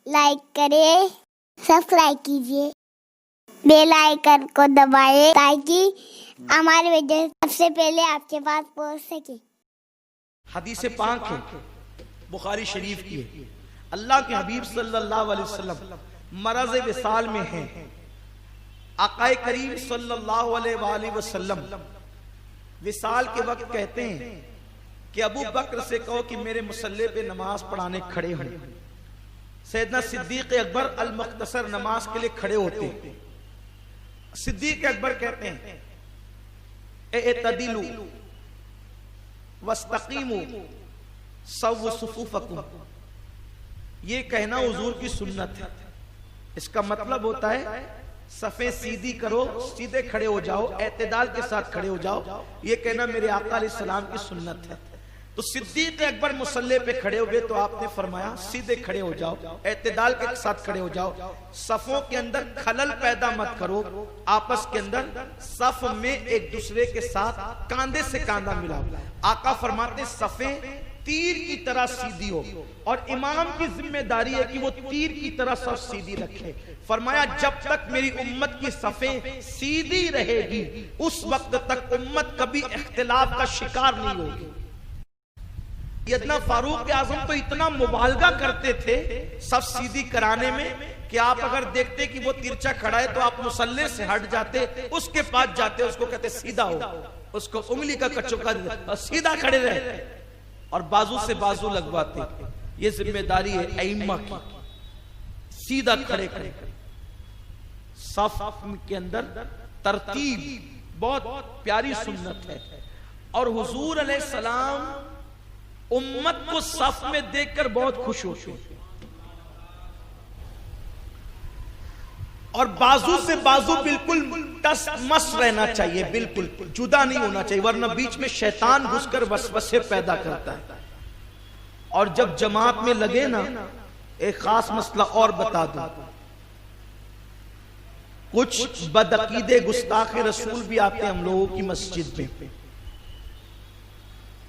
Like करें, subscribe कीजिए, bell icon को दबाएं ताकि हमारे वीडियो सबसे पहले आपके पास पहुंच सके। हदीस पाक है, बुखारी शरीफ की है। अल्लाह के हबीब सल्लल्लाहु अलैहि वसल्लम मरज़ विसाल में हैं। आकाए करीम सल्लल्लाहु अलैहि वसल्लम विसाल के वक्त कहते हैं कि अबू बकर से कहो कि मेरे मुसल्ले पे नमाज पढ़ाने खड़े हों। सैयदना सिद्दीक अकबर अल मुख्तसर नमाज के लिए खड़े होते हैं। सिद्दीक अकबर कहते हैं एतदिलू वस्तकीमू सव्वु सुफूफकुम। ये कहना हुजूर की सुन्नत है। इसका मतलब होता है सफ़े सीधी करो, सीधे खड़े हो जाओ, एतदाल के साथ खड़े हो जाओ। ये कहना मेरे आका अलैहिस्सलाम की सुन्नत है। तो सिद्दीक अकबर मुसल्ले पे खड़े हुए तो आपने फरमाया सीधे खड़े हो जाओ, एतदाल के साथ खड़े हो जाओ, सफ़ों के अंदर खलल पैदा मत करो, आपस के अंदर सफ में एक दूसरे के साथ कांधे से कांधा मिलाओ। आका फरमाते सफ़े तीर की तरह सीधी हो और इमाम की जिम्मेदारी है कि वो तीर की तरह सब सीधी रखे। फरमाया जब तक मेरी उम्मत की सफ़े सीधी रहेगी उस वक्त तक उम्मत कभी इख्तिलाफ का शिकार नहीं होगी। सैयदना फारूक आज़म तो इतना मुबालगा करते थे सब सीधी कराने में कि आप अगर देखते कि वो तिरछा खड़ा है तो आप मुसल्ले से हट जाते, उसके पास जाते, उसको कहते सीधा हो, उसको उंगली का कचौका और सीधा खड़े रहे और बाजू से बाजू लगवाते। ये जिम्मेदारी है अइम्मा की, सीधा खड़े खड़े सफ के अंदर तरतीब बहुत प्यारी सुन्नत है। और हुजूर अलैहिस्सलाम उम्मत को सफ में देखकर बहुत खुश होते और बाजू से बाजू बिल्कुल टस मस रहना चाहिए, बिल्कुल जुदा नहीं होना चाहिए, वरना बीच में शैतान घुसकर वसवसे पैदा करता है। और जब जमात में लगे ना, एक खास मसला और बता दूं, कुछ बदअकीदे गुस्ताखे रसूल भी आते हैं हम लोगों की मस्जिद में।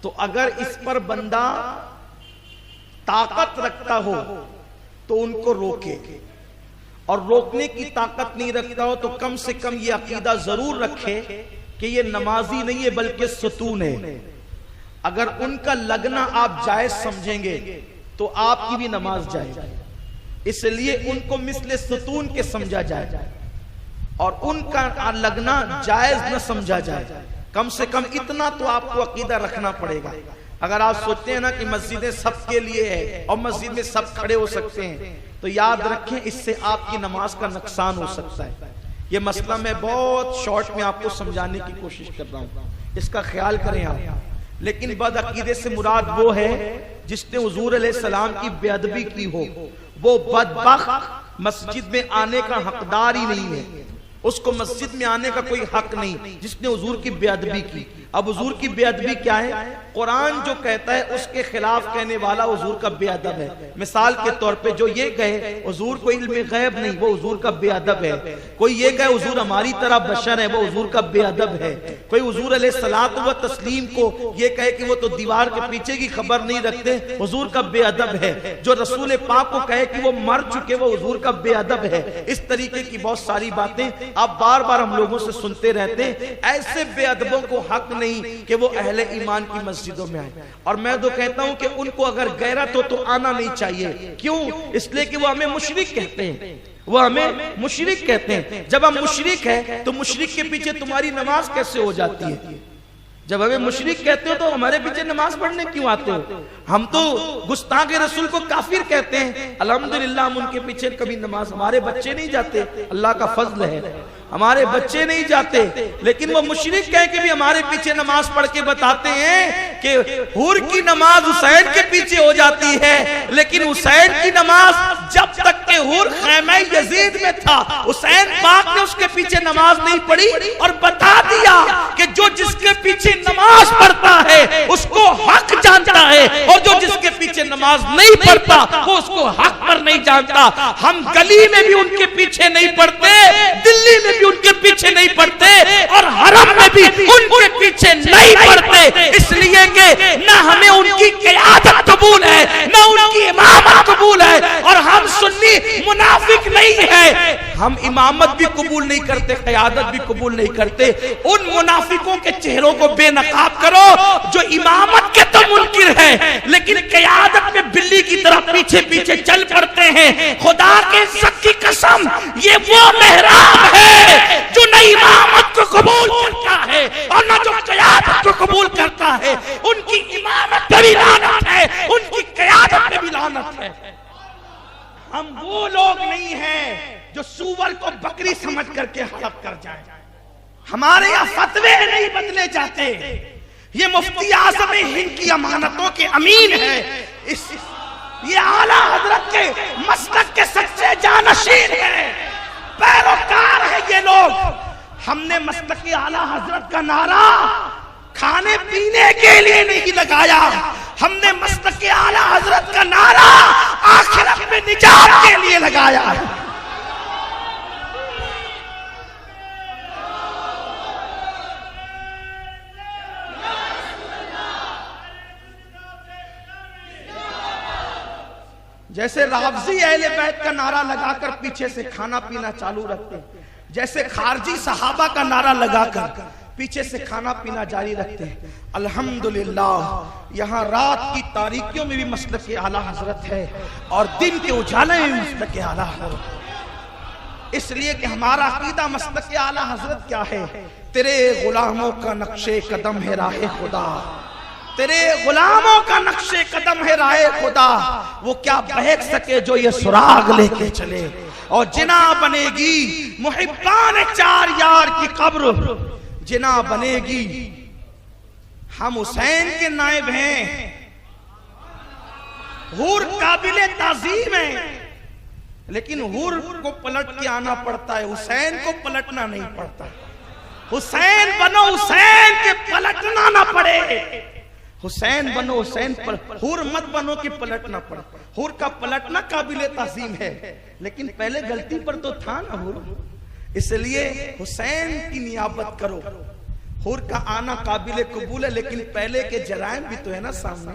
तो अगर इस पर बंदा ताकत रखता हो तो उनको रोके, और रोकने की ताकत नहीं रखता हो तो कम से कम ये अकीदा जरूर रखे कि ये नमाजी नहीं है बल्कि सतून है। अगर उनका लगना आप जायज समझेंगे तो आपकी भी नमाज जाएगी, इसलिए उनको मिसले सतून के समझा जाए और उनका लगना जायज न समझा जाए। कम से कम इतना तो आपको अकीदा रखना पड़ेगा। अगर आप सोचते हैं ना कि मस्जिदें सबके लिए है और मस्जिद में सब खड़े हो सकते हैं तो याद रखें इससे आपकी नमाज का नुकसान हो सकता है। ये मसला मैं बहुत शॉर्ट में आपको समझाने की कोशिश कर रहा हूँ, इसका ख्याल करें आप। लेकिन बदअकीदे से मुराद वो है जिसने हुजूर अलैहिस्सलाम की बेअदबी की हो, वो बदबख्त मस्जिद में आने का हकदार ही नहीं है, उसको मस्जिद में आने का कोई हक नहीं जिसने हुजूर की बेअदबी की। अब हुजूर की बेअदबी क्या है? कुरान जो कहता है उसके खिलाफ कहने वाला हुजूर का बेअदब है। मिसाल के तौर पे जो ये कहे हुजूर को इल्म गैब नहीं, वो हुजूर का बेअदब है। कोई ये कहे हुजूर हमारी तरह बशर है, वो हुजूर का बेअदब है। कोई हुजूर अलैहिस्सलात व तस्लीम को ये कहे कि वो तो दीवार के पीछे की खबर नहीं रखते, हुजूर का बेअदब है। जो रसूल पाक को कहे कि वो मर चुके, वो हुजूर का बेअदब है। इस तरीके की बहुत सारी बातें आप बार बार हम लोगों से सुनते रहते हैं। ऐसे बेअदबों को हक नहीं कि वो अहले ईमान की मस्जिदों में आए। और मैं तो कहता हूं कि उनको अगर गैरत हो तो आना नहीं चाहिए। क्यों? इसलिए कि वो हमें मुशरिक कहते हैं, वो हमें मुशरिक कहते हैं। जब हम मुशरिक है तो मुशरिक के पीछे तुम्हारी नमाज कैसे हो जाती है? जब हमें मुशरिक कहते हो तो हमारे पीछे नमाज पढ़ने क्यों आते हो? हम तो गुस्ताखे रसूल को काफिर कहते हैं, अल्हम्दुलिल्लाह हम उनके पीछे कभी नमाज, हमारे बच्चे नहीं जाते, अल्लाह का फजल है, हमारे बच्चे नहीं जाते। लेकिन वो मुशरिक कह के भी हमारे पीछे नमाज पढ़ के बताते हैं कि हुर की नमाज हुसैन के पीछे हो जाती है, लेकिन हुसैन की नमाज जब तक के हुर खैमा यजीद में था, हुसैन पाक ने उसके पीछे नमाज नहीं पढ़ी और बता दिया कि जो जिसके पीछे नमाज पढ़ता है उसको हक जानता है, और जो जिसके पीछे नमाज नहीं पढ़ता वो उसको हक पर नहीं जानता। हम गली में भी उनके पीछे नहीं पढ़ते, दिल्ली में भी उनके पीछे नहीं पढ़ते, और हरम में भी उनके पीछे नहीं पढ़ते, इसलिए कि न हमें उनकी क़यादत कबूल है, न उनकी इमामत कबूल है, और हम सुन्नी हम इमामत भी कबूल नहीं करते, क़यादत भी कबूल नहीं करते। उन मुनाफिकों के चेहरों को बेनकाब करो जो इमामत के तो मुनकिर है लेकिन क़यादत में बिल्ली की तरह पीछे पीछे चल पड़ते हैं। खुदा के इज्जत की कसम, ये वो मेहराब है जो न इमामत को कबूल करता है और न जो क़यादत को कबूल करता है। उनकी इमामत पे भी लानत है, उनकी क़यादत पे भी लानत है। हम वो लोग नहीं हैं जो सूअर को बकरी समझ करके हड़प कर जाए। हमारे यहाँ फतवे नहीं बदले जाते। ये मुफ्ती आज़म हिंद की अमानतों के अमीन है। ये आला हजरत के मसलक के सच्चे जानशीन है, पैरोकार है ये लोग। हमने मसलक के आला हजरत का नारा खाने पीने के लिए नहीं लगाया, हमने मसलक के आला हजरत का नारा आखिरत में निजात के लिए लगाया है। जैसे रावजी अहले बैत का नारा लगाकर पीछे से खाना पीना चालू रखते हैं, जैसे खारजी सहाबा का नारा लगाकर पीछे से खाना पीना जारी रखते हैं। अल्हम्दुलिल्लाह यहाँ रात की तारीकियों में भी मसलक के आला हजरत है और दिन के उजाले में भी मसलक के आला हजरत। इसलिए कि हमारा अकीदा मसलक के आला हजरत क्या है? तेरे गुलामों का नक्शे कदम है राहे खुदा, तेरे गुलामों का नक्शे कदम है राहे खुदा। वो क्या बहक सके जो ये सुराग लेके चले। और जिना बनेगी मुहिब्बान चार यार की कब्र, जिना बनेगी। हम हुसैन के नायब हैं, हुर काबिले ताजीम है, लेकिन हुर को पलट के आना पड़ता है, हुसैन को पलटना नहीं पड़ता। हुसैन बनो, हुसैन के पलटना ना पड़े। हुसैन बनो, हुसैन पर हुर मत बनो कि पलटना पड़े। हुर का पलटना काबिले ताजीम है, लेकिन पहले गलती पर तो था ना हुर। इसलिए हुसैन की नियाबत करो। हुर का आना काबिले कबूल है, लेकिन पहले के जराइम भी तो है ना सामने।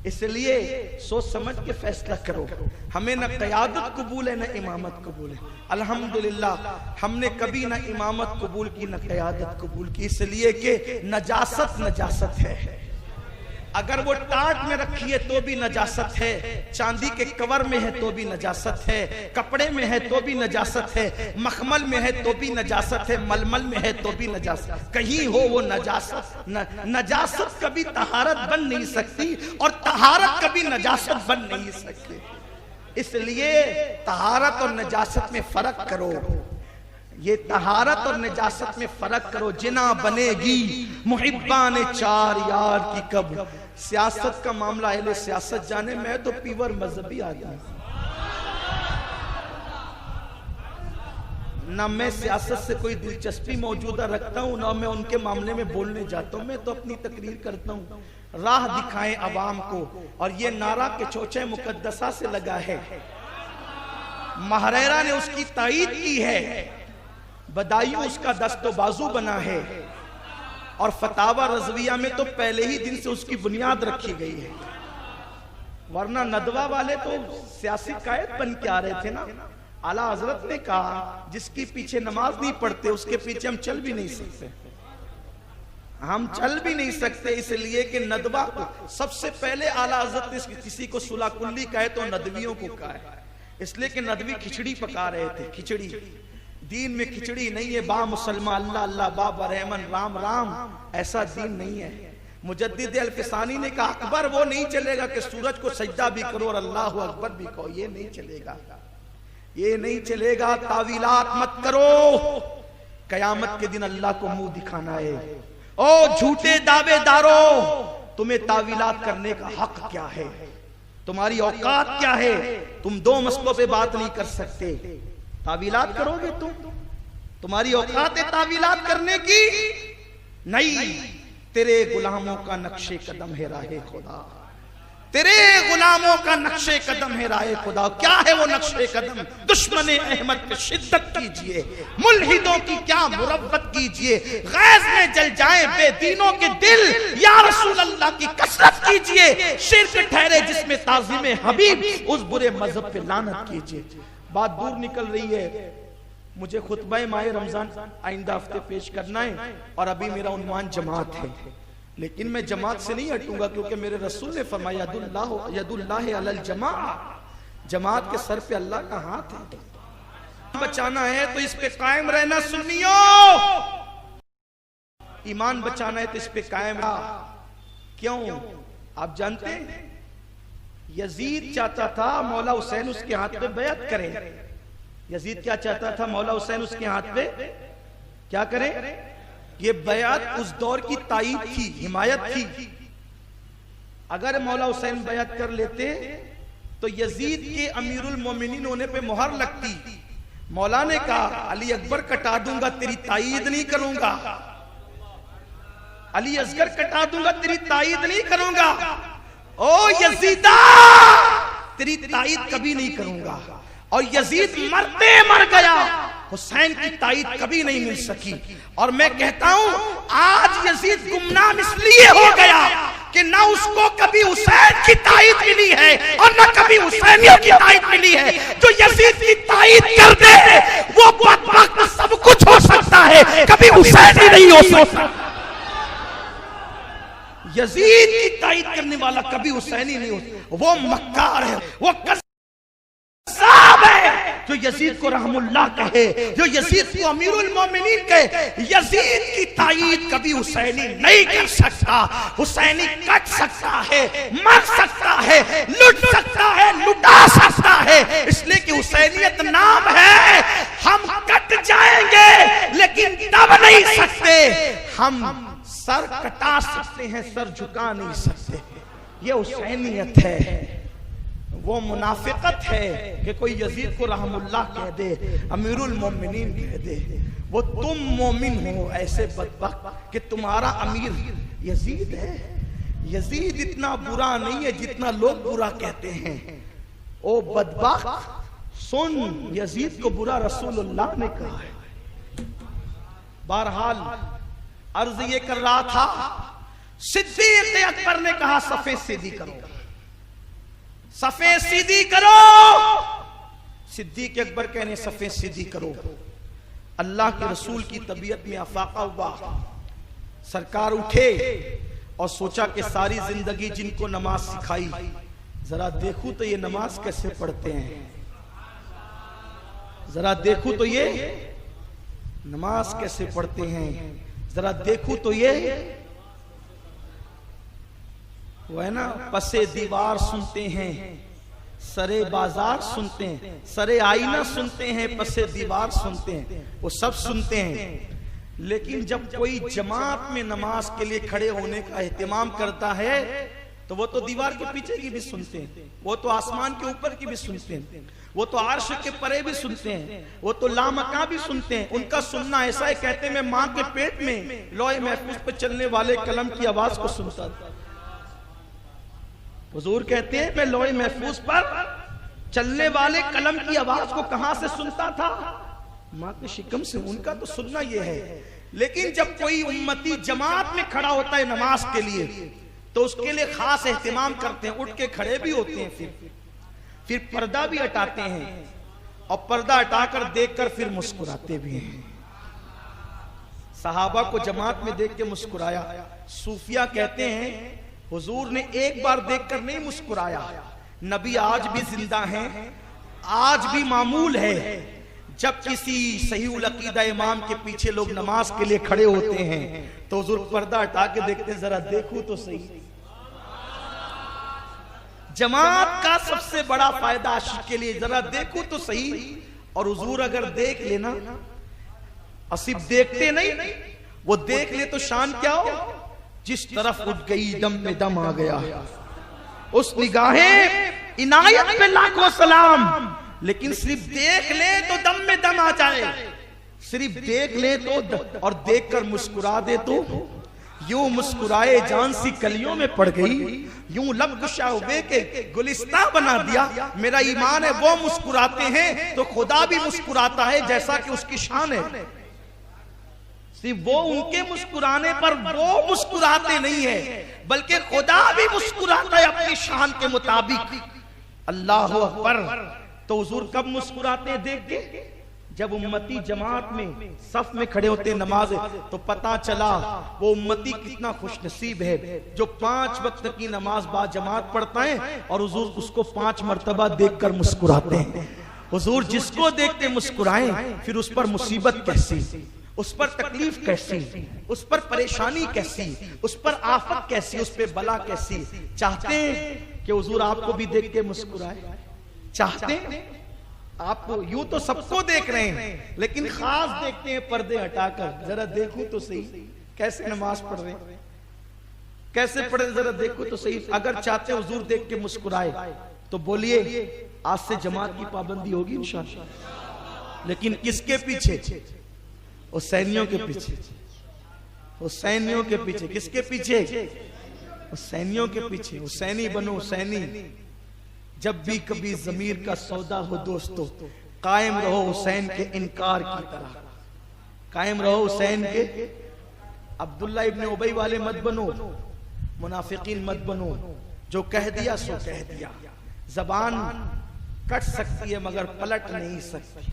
इसलिए सोच समझ के फैसला करो। हमें न क़यादत कबूल है न इमामत कबूल है। अल्हम्दुलिल्लाह हमने कभी न इमामत कबूल की न क़यादत कबूल की, इसलिए कि नजासत नजासत है। अगर वो टाट में रखी है तो भी नजासत है, चांदी के कवर में है तो भी नजासत है, कपड़े में है तो भी नजासत है, मखमल में है तो भी नजासत है, मलमल में है तो भी नजासत। कहीं हो वो नजासत। नजासत कभी तहारत बन नहीं सकती और तहारत कभी नजासत बन नहीं सकती। इसलिए तहारत और नजासत में फर्क करो। ये तहारत और नजासत में फर्क करो। जिना बनेगी मुहिब्बान चार यार की कब्र। सियासत का मामला अहले सियासत जाने, मैं तो पीवर मजहबी आदमी, ना मैं सियासत से कोई दिलचस्पी मौजूदा रखता हूँ, ना मैं उनके मामले में बोलने जाता हूँ। मैं तो अपनी तकरीर करता हूँ, राह दिखाएं अवाम को। और ये नारा के चोचे मुकद्दसा से लगा है, महरेरा ने उसकी तायीद की है, बदायूं उसका दस्तो बाजू बना है, और फतावा रजविया में तो पहले ही दिन से उसकी बुनियाद रखी गई है। वरना नदवा वाले तो सियासी कायद बन के आ रहे थे ना। आला हजरत ने कहा जिसके पीछे नमाज नहीं पढ़ते उसके पीछे हम चल भी नहीं सकते, हम चल भी नहीं सकते। इसलिए कि नदवा सबसे पहले आला हजरत ने किसी को सुला कुल्ली कहे तो नदवियों को कहा है, इसलिए कि नदवी खिचड़ी पका रहे थे। खिचड़ी दीन में खिचड़ी नहीं है, बा मुसलमान अल्लाह अल्लाह बाबा रहमन राम राम, ऐसा दीन नहीं है। मुजद्दिद अल-फिसानी ने कहा अकबर वो नहीं चलेगा कि सूरज को सजदा भी करो और अल्लाह अकबर भी कहो, ये नहीं चलेगा, ये नहीं चलेगा। तावीलात मत करो, कयामत के दिन अल्लाह को मुंह दिखाना है। ओ झूठे दावेदारों, तुम्हें तावीलात करने का हक क्या है? तुम्हारी औकात क्या है? तुम दो मसलों पे बात नहीं कर सकते, तावीलात करोगे तुम? तुम्हारी औकात है तावीलात करने की? नहीं। तेरे गुलामों का नक्शे कदम है राहे खुदा, तेरे गुलामों का नक्शे कदम है राहे खुदा। क्या है वो नक्शे कदम? दुश्मन अहमद पे शिद्दत कीजिए, मुल्हिदों की क्या मुरब्बत कीजिए, गैज़ में जल जाए बेदीनों के दिल, या रसूल अल्लाह की कसरत कीजिए, शिर्क ठहरे जिसमें ताज़ीम हबीब, उस बुरे मजहब पे लानत कीजिए। बात दूर निकल रही है, मुझे खुतबा माह रमजान आइंदा हफ्ते पेश करना है और अभी मेरा उन्वान जमात है, लेकिन मैं जमात से नहीं हटूंगा क्योंकि मेरे रसूल ने फरमाया यदुल्लाह अलल जमा, जमात के सर पे अल्लाह का हाथ है। बचाना है तो इस पे कायम रहना सुन्नियों, ईमान बचाना है तो इस पे कायम रहा। क्यों? आप जानते हैं यजीद चाहता था मौला हुसैन उसके हाथ पे बैत करें। यजीद क्या चाहता था? मौला हुसैन उसके हाथ पे क्या करें? ये बयात उस दौर की ताईद थी, हिमायत थी। अगर मौला हुसैन बयात कर लेते तो यजीद के अमीरुल मोमिनीन होने पे मुहर लगती। मौला ने कहा अली अकबर कटा दूंगा, तेरी ताईद नहीं करूंगा। अली असगर कटा दूंगा, तेरी ताईद नहीं करूंगा। ओ यजीदा, तेरी ताईद कभी नहीं करूंगा। और यजीद मरते मर गया, हुसैन की ताईद कभी नहीं मिल सकी। और मैं कहता हूं आज यजीद गुमनाम इसलिए हो गया कि ना उसको कभी हुसैन की ताईद मिली है और ना कभी हुसैनियों की ताईद मिली है। जो यजीद की ताईद कर दे वो बदबख्त सब कुछ हो सकता है, कभी हुसैन ही नहीं हो सकता। यजीद की ताईद करने वाला कभी हुसैनी नहीं हो, वो मक्कार है, वो कज़्ज़ाब है। जो यजीद को रहमुल्लाह कहे, जो यजीद को अमीरुल मोमिनीन कहे, यजीद की ताईद कभी हुसैनी नहीं कर सकता। हुसैनी कट सकता है, मर सकता है, लुट सकता है, लुटा सकता है, इसलिए कि हुसैनियत नाम है। हम कट जाएंगे लेकिन दब नहीं सकते। हम सर कटा सकते हैं, सर झुका नहीं सकते। ये हुसैनियत है। वो मुनाफिकत है कि कोई यजीद को रहमुल्लाह कह दे, अमीरुल मोमिनीन कह दे। वो तुम मोमिन हो ऐसे बदबख्त कि तुम्हारा अमीर यजीद है। यजीद इतना बुरा नहीं है जितना लोग बुरा कहते हैं। ओ बदबख्त सुन, यजीद को बुरा रसूलुल्लाह ने कहा है। बहरहाल अर्ज ये कर रहा था, सिद्दीक अकबर ने कहा सफे सीधी करो, सफे सीधी करो। सिद्दीक अकबर कहने सफे सीधी करो। अल्लाह के रसूल की तबीयत में अफाका हुआ। सरकार उठे और सोचा कि सारी जिंदगी जिनको नमाज सिखाई, जरा देखूं तो ये नमाज कैसे पढ़ते हैं, जरा देखूं तो ये नमाज कैसे पढ़ते हैं, जरा देखूं तो ये वो है ना, पसे दीवार सुनते हैं, सरे बाजार सुनते हैं, सरे आईना सुनते हैं, पसे दीवार सुनते हैं, वो सब सुनते हैं। लेकिन जब कोई जमात में नमाज के लिए खड़े होने का एहतिमाम करता है तो वो तो दीवार के पीछे की भी सुनते हैं, वो तो आसमान के ऊपर की भी सुनते हैं, वो तो अर्श के परे भी सुनते हैं, वो तो लामका भी सुनते हैं। उनका सुनना ऐसा है, कहते हैं मैं माँ के पेट में लौह महफूज पर चलने वाले कलम की आवाज को सुनता था। हुजूर कहते हैं मैं लौह महफूज पर चलने वाले कलम की आवाज को कहां से सुनता था? माँ के शिकम से। उनका तो सुनना यह है। लेकिन जब कोई उम्मती जमात में खड़ा होता है नमाज के लिए तो उसके लिए खास एहतिमाम करते हैं, उठ के खड़े भी होते हैं, फिर पर्दा भी हटाते हैं और पर्दा हटाकर देखकर फिर मुस्कुराते भी हैं। सहाबा को जमात में देख के मुस्कुराया। सूफिया कहते हैं हुजूर ने एक बार देखकर नहीं मुस्कुराया, नबी आज भी जिंदा हैं, आज भी मामूल है। जब किसी सहीउल अकीदा इमाम के पीछे लोग नमाज के लिए खड़े होते हैं तो हुजूर पर्दा हटा के देखते हैं, जरा देखूं तो सही। जमात का सबसे बड़ा फायदा आशिक के लिए, जरा देखूं तो सही। और हुजूर अगर देख लेना, असिब देखते नहीं, वो देख ले तो शान क्या हो, जिस तरफ उठ गई दम में दम आ गया। उस निगाहें इनायत पे लाखों सलाम। लेकिन सिर्फ देख ले तो दम में दम आ जाए, सिर्फ देख ले तो और देखकर मुस्कुरा दे तो यूं मुस्कुराए जान सी कलियों में पड़ गई, यूं लब गुशा हुए के गुलिस्ता बना दिया। मेरा ईमान है वो मुस्कुराते हैं तो खुदा भी मुस्कुराता है जैसा कि उसकी शान है। सिर्फ वो उनके मुस्कुराने पर वो मुस्कुराते नहीं है, बल्कि खुदा भी मुस्कुराता है अपनी शान के मुताबिक। अल्लाह अकबर। तो हुजूर कब मुस्कुराते हैं देख के? जब उम्मती जमात में सफ में खड़े होते नमाज, तो पता चला वो उम्मती कितना खुशनसीब है जो 5 वक्त की नमाज बा जमात पढ़ता है और हुजूर उसको 5 मर्तबा देखकर मुस्कुराते हैं। हुजूर जिसको देखते मुस्कुराएं, फिर उस पर मुसीबत कैसी, उस पर तकलीफ कैसी, उस पर परेशानी कैसी, उस पर आफत कैसी, उस पर बला कैसी। चाहते हैं कि हुजूर आपको भी देख के मुस्कुराए? चाहते हैं? आपको यूं तो सबको देख रहे हैं, लेकिन खास देखते हैं पर्दे हटाकर। जरा देखूं तो सही कैसे नमाज पढ़ रहे हैं, कैसे पढ़े, जरा देखो तो सही। अगर चाहते हुजूर देख के मुस्कुराए तो बोलिए आज से जमात की पाबंदी होगी इंशाअल्लाह। लेकिन किसके पीछे? हुसैनियों के पीछे। हुसैनियों के पीछे। किसके पीछे? हुसैनियों के पीछे। हुसैनी बनो, हुसैनी। जब भी कभी जमीर का सौदा हो दोस्तों, कायम रहो हुसैन के इनकार की तरह, कायम रहो हुसैन के। अब्दुल्ला इब्ने उबई वाले मत बनो, मुनाफिकीन मत बनो। जो कह दिया सो कह दिया। जबान कट सकती है मगर पलट नहीं सकती,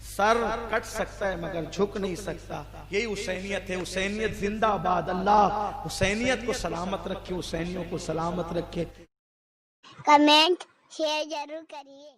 सर कट सकता है मगर झुक नहीं सकता। यही हुसैनियत है। हुसैनियत जिंदाबाद। अल्लाह हुसैनियत को सलामत रखे, हुसैनियों को सलामत रखे। कमेंट शेयर जरूर करिए।